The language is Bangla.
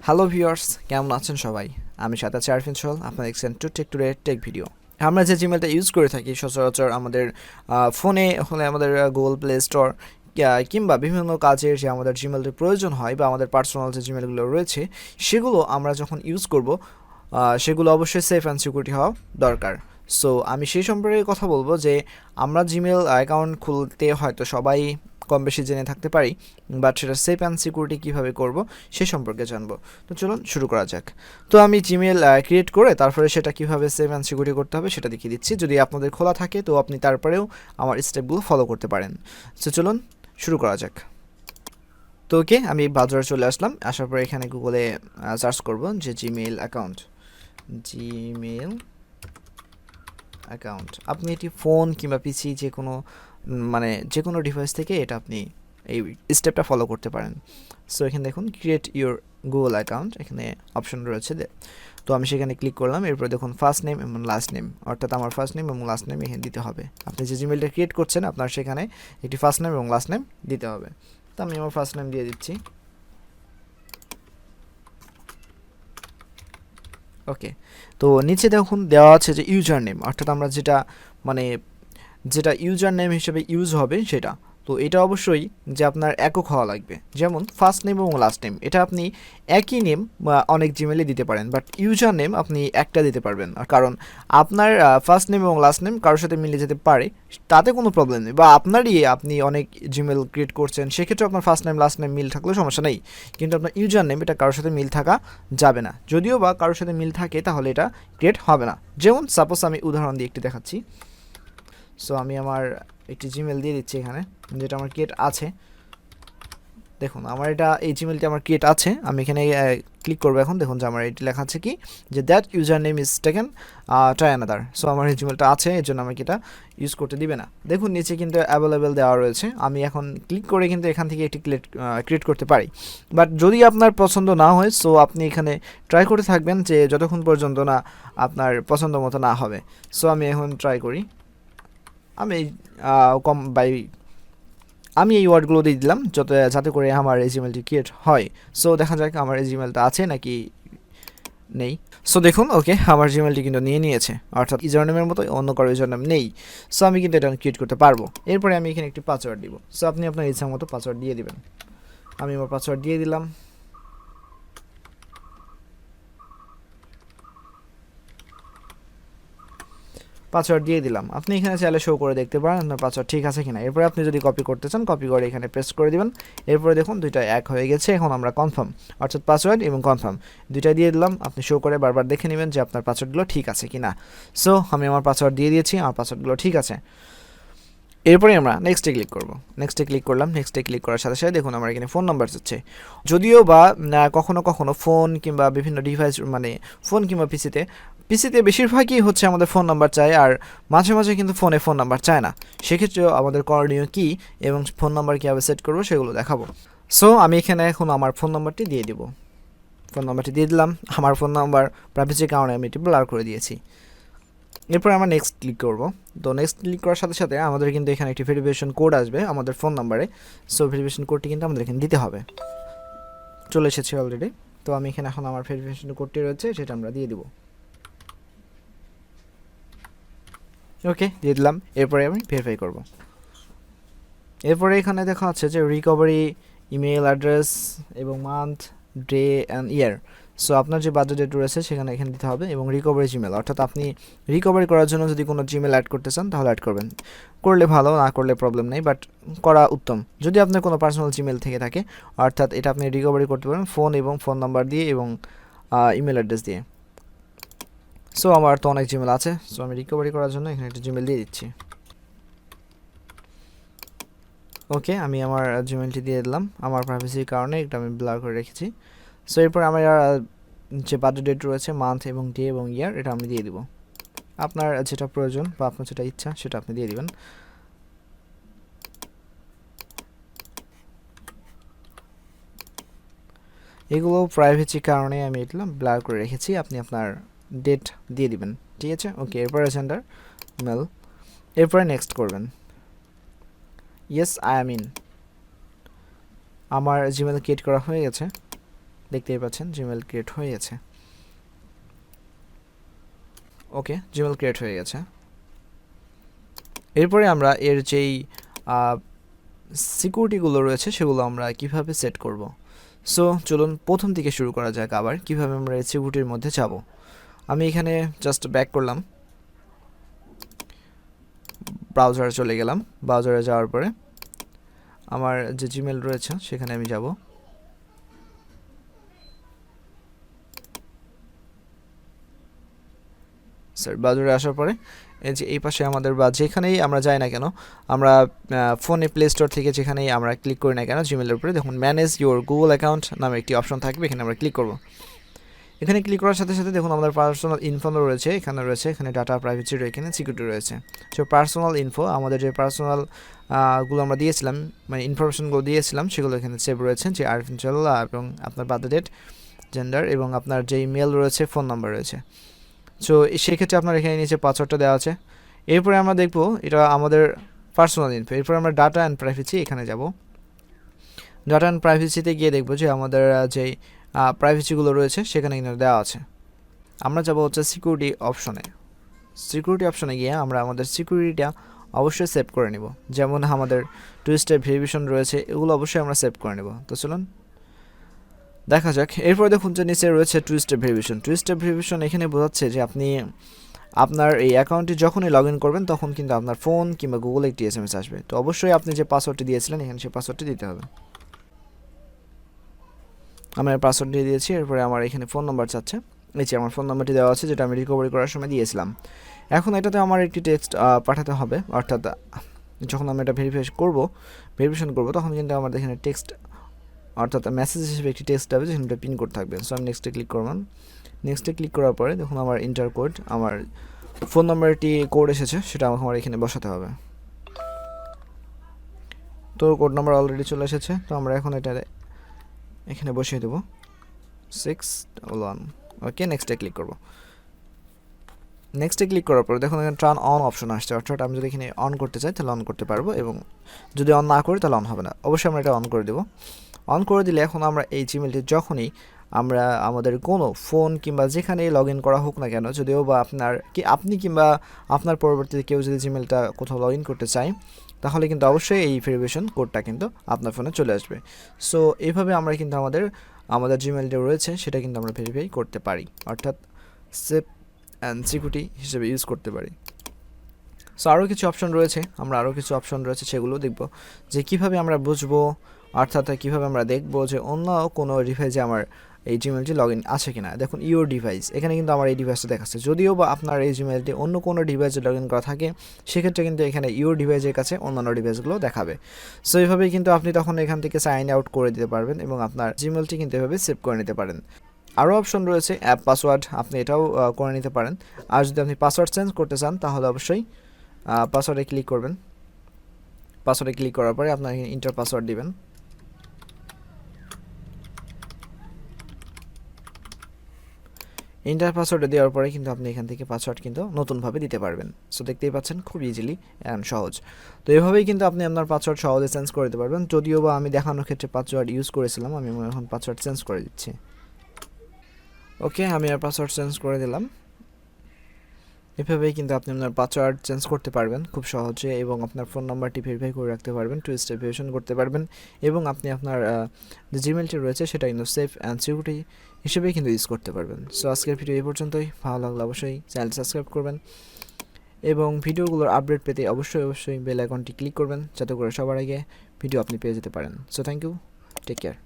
হ্যালো ভিউয়ার্স, কেমন আছেন সবাই? আমি সাথে আছি আরফিন সোহেল, আপনারা দেখছেন two tech today tech video. আমরা যে জিমেলটা ইউজ করে থাকি সচরাচর আমাদের ফোনে হলে আমাদের গুগল প্লে স্টোর কিংবা বিভিন্ন কাজের যে আমাদের জিমেলের প্রয়োজন হয় বা আমাদের পার্সোনাল যে জিমেলগুলো রয়েছে সেগুলো আমরা যখন ইউজ করব সেগুলো অবশ্যই সেফ অ্যান্ড সিকিউরিটি হওয়া দরকার। সো আমি সেই সম্পর্কে কথা বলবো যে আমরা জিমেল অ্যাকাউন্ট খুলতে হয়তো সবাই কম বেশি জেনে থাকতে পারি, বাট সেটা সেফ অ্যান্ড সিকিউরিটি কীভাবে করব সে সম্পর্কে জানবো। তো চলুন শুরু করা যাক। তো আমি জিমেল ক্রিয়েট করে তারপরে সেটা কীভাবে সেভ অ্যান্ড সিকিউরিটি করতে হবে সেটা দেখিয়ে দিচ্ছি। যদি আপনাদের খোলা থাকে তো আপনি তারপরেও আমার স্টেপগুলো ফলো করতে পারেন। সো চলুন শুরু করা যাক। তো ওকে, আমি ব্রাউজারে চলে আসলাম। আসার পরে এখানে গুগলে সার্চ করব যে জিমেল অ্যাকাউন্ট। আপনি এটি ফোন কিংবা পিসি যে কোনো ডিভাইস থেকে এটা আপনি এই স্টেপটা ফলো করতে পারেন। সো এখানে দেখুন ক্রিয়েট ইউর গুগল অ্যাকাউন্ট, এখানে অপশন রয়েছে। তো আমি সেখানে ক্লিক করলাম। এরপর দেখুন ফার্স্ট নেম এবং লাস্ট নেম, অর্থাৎ আমার ফার্স্ট নেম এবং লাস্ট নেম এখানে দিতে হবে। আপনি যে জিমেলটা ক্রিয়েট করছেন আপনার সেখানে একটি ফার্স্ট নেম এবং লাস্ট নেম দিতে হবে। তো আমি আমার ফার্স্ট নেম দিয়ে দিচ্ছি। ওকে, তো নিচে দেখুন দেওয়া আছে যে ইউজার নেম, অর্থাৎ আমরা যেটা ইউজার নেম হিসেবে ইউজ হবে সেটা। তো এটা অবশ্যই যে আপনার একক হওয়া লাগবে। যেমন ফার্স্ট নেম এবং লাস্ট নেম, এটা আপনি একই নেম অনেক জিমেলে দিতে পারেন, বাট ইউজার নেম আপনি একটা দিতে পারবেন না, কারণ আপনার ফার্স্ট নেম এবং লাস্ট নেম কারোর সাথে মিলে যেতে পারে, তাতে কোনো প্রবলেম নেই। বা আপনি অনেক জিমেল ক্রিয়েট করছেন, সেক্ষেত্রে আপনার ফার্স্ট নেম লাস্ট নেম মিল থাকলেও সমস্যা নেই, কিন্তু আপনার ইউজার নেম এটা কারোর সাথে মিল থাকা যাবে না। যদিও বা কারোর সাথে মিল থাকে তাহলে এটা ক্রিয়েট হবে না। যেমন সাপোজ আমি উদাহরণ দিয়ে একটি দেখাচ্ছি। সো আমি আমার একটি জিমেল দিয়ে দিচ্ছি এখানে, যেটা আমার ক্রিয়েট আছে। দেখুন আমার এই জিমেলটি আমার ক্রিয়েট আছে। আমি এখানে ক্লিক করবো। এখন দেখুন যে আমার এটি লেখা আছে কি যে that user name is taken try another. So আমার এই জিমেলটা আছে, এর জন্য আমাকে এটা ইউজ করতে দিবে না। দেখুন নিচে কিন্তু অ্যাভেলেবেল দেওয়া রয়েছে। আমি এখন ক্লিক করে কিন্তু এখান থেকে একটি ক্রিয়েট করতে পারি। বাট যদি আপনার পছন্দ না হয়, সো আপনি এখানে ট্রাই করতে থাকবেন যে যতক্ষণ পর্যন্ত না আপনার পছন্দ মতো না হবে। সো আমি এখন ট্রাই করি। আমি এই ওয়ার্ডগুলো দিয়ে দিলাম যাতে করে আমার এই জিমেলটি ক্রিয়েট হয়। সো দেখা যাক আমার এই জিমেলটা আছে নাকি নেই। সো দেখুন ওকে, আমার জিমেলটি কিন্তু নিয়েছে, অর্থাৎ ইউজার নেমের মতো অন্য কারো ইউজার নেম নেই। সো আমি কিন্তু এটা ক্রিয়েট করতে পারবো। এরপরে আমি এখানে একটি পাসওয়ার্ড দিব। সো আপনি আপনার ইচ্ছা মতো পাসওয়ার্ড দিয়ে দিবেন। আমি আমার পাসওয়ার্ড দিয়ে দিলাম। পাসওয়ার্ড দিয়ে দিলাম। আপনি এখানে চাইলে শো করে দেখতে পারেন আপনার পাসওয়ার্ড ঠিক আছে কিনা। এরপরে আপনি যদি কপি করতে চান, কপি করে এখানে পেস্ট করে দিবেন। এরপরে দেখুন দুইটা এক হয়ে গেছে। এখন আমরা কনফার্ম, অর্থাৎ পাসওয়ার্ড এবং কনফার্ম দুইটা দিয়ে দিলাম। আপনি শো করে বারবার দেখে নেবেন যে আপনার পাসওয়ার্ডগুলো ঠিক আছে কিনা। সো আমি আমার পাসওয়ার্ড দিয়ে দিয়েছি, আমার পাসওয়ার্ডগুলো ঠিক আছে। এরপরে আমরা নেক্সটে ক্লিক করব। নেক্সটে ক্লিক করলাম। নেক্সটে ক্লিক করার সাথে সাথে দেখুন আমার এখানে ফোন নাম্বার যাচ্ছে। যদিও বা কখনো কখনো ফোন কিংবা বিভিন্ন ডিভাইস ফোন কিংবা পিসিতে বেশিরভাগই হচ্ছে আমাদের ফোন নাম্বার চায়, আর মাঝে মাঝে কিন্তু ফোনে ফোন নাম্বার চায় না। সেক্ষেত্রেও আমাদের করণীয় কী এবং ফোন নাম্বার কীভাবে সেট করবো সেগুলো দেখাবো। সো আমি এখানে এখন আমার ফোন নাম্বারটি দিয়ে দিব। ফোন নাম্বারটি দিয়ে দিলাম। আমার ফোন নাম্বার প্রাইভেসির কারণে আমি এটি ব্লার করে দিয়েছি। এরপর আমরা নেক্সট ক্লিক করব। তো নেক্সট ক্লিক করার সাথে সাথে আমাদের কিন্তু এখানে একটি ভেরিফিকেশন কোড আসবে আমাদের ফোন নাম্বারে। সো ভেরিফিকেশন কোডটি কিন্তু আমাদের এখানে দিতে হবে। চলে এসেছে অলরেডি। তো আমি এখানে এখন আমার ভেরিফিকেশন কোডটি রয়েছে, সেটা আমরা দিয়ে দিব। ওকে, দিয়ে দিলাম। এরপরে আমি ভেরিফাই করব। এরপরে এখানে দেখা যাচ্ছে যে রিকভারি ইমেল অ্যাড্রেস এবং month, day and year. So আপনার যে বার্থডে ডেট রয়েছে সেখানে এখানে দিতে হবে, এবং রিকভারি জিমেল, অর্থাৎ আপনি রিকভারি করার জন্য যদি কোনো জিমেল অ্যাড করতে চান তাহলে অ্যাড করবেন। করলে ভালো, না করলে প্রবলেম নেই, বাট করা উত্তম। যদি আপনার কোনো পার্সোনাল জিমেল থেকে থাকে, অর্থাৎ এটা আপনি রিকভারি করতে পারেন ফোন এবং ফোন নাম্বার দিয়ে এবং ইমেল অ্যাড্রেস দিয়ে। সো আমার তো অনেক জিমেল আছে, সো আমি রিকভারি করার জন্য এখানে একটা জিমেল দিয়ে দিচ্ছি। ওকে, আমি আমার জিমেলটি দিয়ে দিলাম। আমার প্রাইভেসির কারণে এটা আমি ব্লার করে রেখেছি। সো এরপর আমার যে বার্থডে ডেট রয়েছে, মান্থ এবং ডে এবং ইয়ার, এটা আমি দিয়ে দিব। আপনার যেটা প্রয়োজন বা আপনার যেটা ইচ্ছা সেটা আপনি দিয়ে দিবেন। এগুলো প্রাইভেসির কারণে আমি এটা ব্লার করে রেখেছি। আপনি আপনার ডেট দিয়ে দিবেন, ঠিক আছে। ওকে, এরপরে জেন্ডার মেল। এরপরে নেক্সট করবেন। Yes I am in. আমার জিমেল ক্রিয়েট করা হয়ে গেছে, দেখতেই পাচ্ছেন জিমেল ক্রিয়েট হয়ে গেছে। ওকে, জিমেল ক্রিয়েট হয়ে গেছে। এরপরে আমরা এর যেই সিকিউরিটিগুলো রয়েছে সেগুলো আমরা কিভাবে সেট করব। সো চলুন প্রথম থেকে শুরু করা যাক। আবার কিভাবে আমরা এই সিকিউরিটির মধ্যে যাব। আমি এখানে জাস্ট ব্যাক করলাম, ব্রাউজারে চলে গেলাম। ব্রাউজারে যাওয়ার পরে আমার যে জিমেল রয়েছে সেখানে আমি যাব। স্যার ব্রাউজারে আসার পরে এই যে এই পাশে আমাদের বা যেখানেই আমরা যাই না কেন, আমরা ফোনে প্লে স্টোর থেকে যেখানেই আমরা ক্লিক করি না কেন জিমেলের উপরে দেখুন ম্যানেজ ইউর গুগল অ্যাকাউন্ট নামে একটি অপশন থাকবে, এখানে আমরা ক্লিক করব। এখানে ক্লিক করার সাথে সাথে দেখুন আমাদের পার্সোনাল ইনফো রয়েছে, এখানে ডাটা প্রাইভেসি রয়েছে, এখানে সিকিউরিটি রয়েছে। সো পার্সোনাল ইনফো, আমাদের যে পার্সোনাল গুলো আমরা দিয়েছিলাম, মানে ইনফরমেশনগুলো দিয়েছিলাম সেগুলো এখানে সেভ রয়েছে, যে আর্টিফিশিয়াল এবং আপনার বার্থ ডেট, জেন্ডার এবং আপনার যেই মেল রয়েছে, ফোন নাম্বার রয়েছে। সো সেই ক্ষেত্রে আপনার এখানে নিচে পাসওয়ার্ডটা দেওয়া আছে। এরপরে আমরা দেখব এটা আমাদের পার্সোনাল ইনফো। এরপরে আমরা ডাটা অ্যান্ড প্রাইভেসি এখানে যাব। ডাটা অ্যান্ড প্রাইভেসিতে গিয়ে দেখব যে আমাদের যেই প্রাইভেসিগুলো রয়েছে সেখানে কিন্তু দেওয়া আছে। আমরা যাব হচ্ছে সিকিউরিটি অপশনে। সিকিউরিটি অপশনে গিয়ে আমরা আমাদের সিকিউরিটিটা অবশ্যই সেভ করে নেব, যেমন আমাদের 2 স্টেপ ভেরিফিকেশন রয়েছে, এগুলো অবশ্যই আমরা সেভ করে নেব। তো চলুন দেখা যাক। এরপর দেখুন যে নিচে রয়েছে 2 স্টেপ ভেরিফিকেশন। 2 স্টেপ ভেরিফিকেশন এখানে বোঝাচ্ছে যে আপনি আপনার এই অ্যাকাউন্টে যখনই লগ ইন করবেন তখন কিন্তু আপনার ফোন কিংবা গুগলে একটি SMS আসবে। তো অবশ্যই আপনি যে পাসওয়ার্ডটি দিয়েছিলেন এখানে সেই পাসওয়ার্ডটি দিতে হবে। আমি পাসওয়ার্ড দিয়ে দিয়েছি। এরপরে আমার এখানে ফোন নাম্বার চাচ্ছে, এই যে আমার ফোন নাম্বারটি দেওয়া আছে যেটা আমি রিকভারি করার সময় দিয়েছিলাম। এখন এটাতে আমার একটি টেক্সট পাঠাতে হবে, অর্থাৎ যখন আমি এটা ভেরিফিকেশন করব তখন কিন্তু আমার এখানে টেক্সট অর্থাৎ মেসেজ হিসেবে একটি টেক্সট হবে যেখানে পিন কোড থাকবে। সো আমি নেক্সটে ক্লিক করলাম। নেক্সটে ক্লিক করার পরে দেখুন আমার ইন্টার কোড, আমার ফোন নাম্বারটি কোড এসেছে সেটা আমাকে আমার এখানে বসাতে হবে। তো কোড নাম্বার অলরেডি চলে এসেছে, তো আমরা এখন এটা এখানে বসিয়ে দেবো 611। ওকে, নেক্সটে ক্লিক করব। নেক্সটে ক্লিক করার পর দেখুন এখানে টার্ন অন অপশন আসছে, অর্থাৎ আমি যদি এখানে অন করতে চাই তাহলে অন করতে পারবো, এবং যদি অন না করি তাহলে অন হবে না। অবশ্যই আমরা এটা অন করে দেবো। অন করে দিলে এখন আমরা এই জিমেলটি যখনই আমরা আমাদের কোনো ফোন কিংবা যেখানেই লগ ইন করা হোক না কেন, যদিও বা আপনি কিংবা আপনার পরবর্তীতে কেউ যদি জিমেলটা কোথাও লগ ইন করতে চায় তাহলে কিন্তু অবশ্যই এই ভেরিফিকেশন কোডটা কিন্তু আপনার ফোনে চলে আসবে। সো এইভাবে আমরা কিন্তু আমাদের জিমেলটা রয়েছে সেটা কিন্তু আমরা ভেরিফাই করতে পারি, অর্থাৎ সেফ অ্যান্ড সিকিউরিটি হিসেবে ইউজ করতে পারি। সো আরও কিছু অপশন রয়েছে, সেগুলো দেখব যে কীভাবে আমরা বুঝবো, অর্থাৎ কীভাবে আমরা দেখব যে অন্য কোনো ডিভাইসে আমার এই জিমেলটি লগ ইন আছে কিনা। দেখুন ইউর ডিভাইস, এখানে কিন্তু আমার এই ডিভাইসটা দেখাচ্ছে। যদিও বা আপনার এই জিমেলটি অন্য কোনো ডিভাইসে লগ ইন করা থাকে সেক্ষেত্রে কিন্তু এখানে ইউর ডিভাইসের কাছে অন্যান্য ডিভাইসগুলো দেখাবে। সো এইভাবেই কিন্তু আপনি তখন এখান থেকে সাইন আউট করে দিতে পারবেন এবং আপনার জিমেলটি কিন্তু এভাবে সেভ করে নিতে পারেন। আরও অপশন রয়েছে অ্যাপ পাসওয়ার্ড, আপনি এটাও করে নিতে পারেন। আর যদি আপনি পাসওয়ার্ড চেঞ্জ করতে চান তাহলে অবশ্যই পাসওয়ার্ডে ক্লিক করবেন। পাসওয়ার্ডে ক্লিক করার পরে আপনার ইন্টার পাসওয়ার্ড দিবেন। ইন্টার পাসওয়ার্ডে দেওয়ার পরে কিন্তু আপনি এখান থেকে পাসওয়ার্ড কিন্তু নতুনভাবে দিতে পারবেন। সো দেখতেই পাচ্ছেন খুব ইজিলি অ্যান্ড সহজ। তো এভাবেই কিন্তু আপনি আপনার পাসওয়ার্ড সহজে চেঞ্জ করে দিতে পারবেন। যদিও বা আমি দেখানোর ক্ষেত্রে পাসওয়ার্ড ইউজ করেছিলাম, আমি এখন পাসওয়ার্ড চেঞ্জ করে দিচ্ছি। ওকে, আমি আর পাসওয়ার্ড চেঞ্জ করে দিলাম। এভাবেই কিন্তু আপনি আপনার পাসওয়ার্ড চেঞ্জ করতে পারবেন খুব সহজে, এবং আপনার ফোন নাম্বারটি ভেরিফাই করে রাখতে পারবেন, 2 স্টেপ ভেরিফিকেশন করতে পারবেন, এবং আপনি আপনার যে জিমেলটি রয়েছে সেটা কিন্তু সেফ অ্যান্ড সিকিউরিটি হিসেবেই কিন্তু ইউজ করতে পারবেন। সো আজকের ভিডিও এই পর্যন্তই। ভালো লাগলে অবশ্যই চ্যানেল সাবস্ক্রাইব করবেন এবং ভিডিওগুলোর আপডেট পেতে অবশ্যই বেল আইকনটি ক্লিক করবেন যাতে করে সবার আগে ভিডিও আপনি পেয়ে যেতে পারেন। So thank you, take care.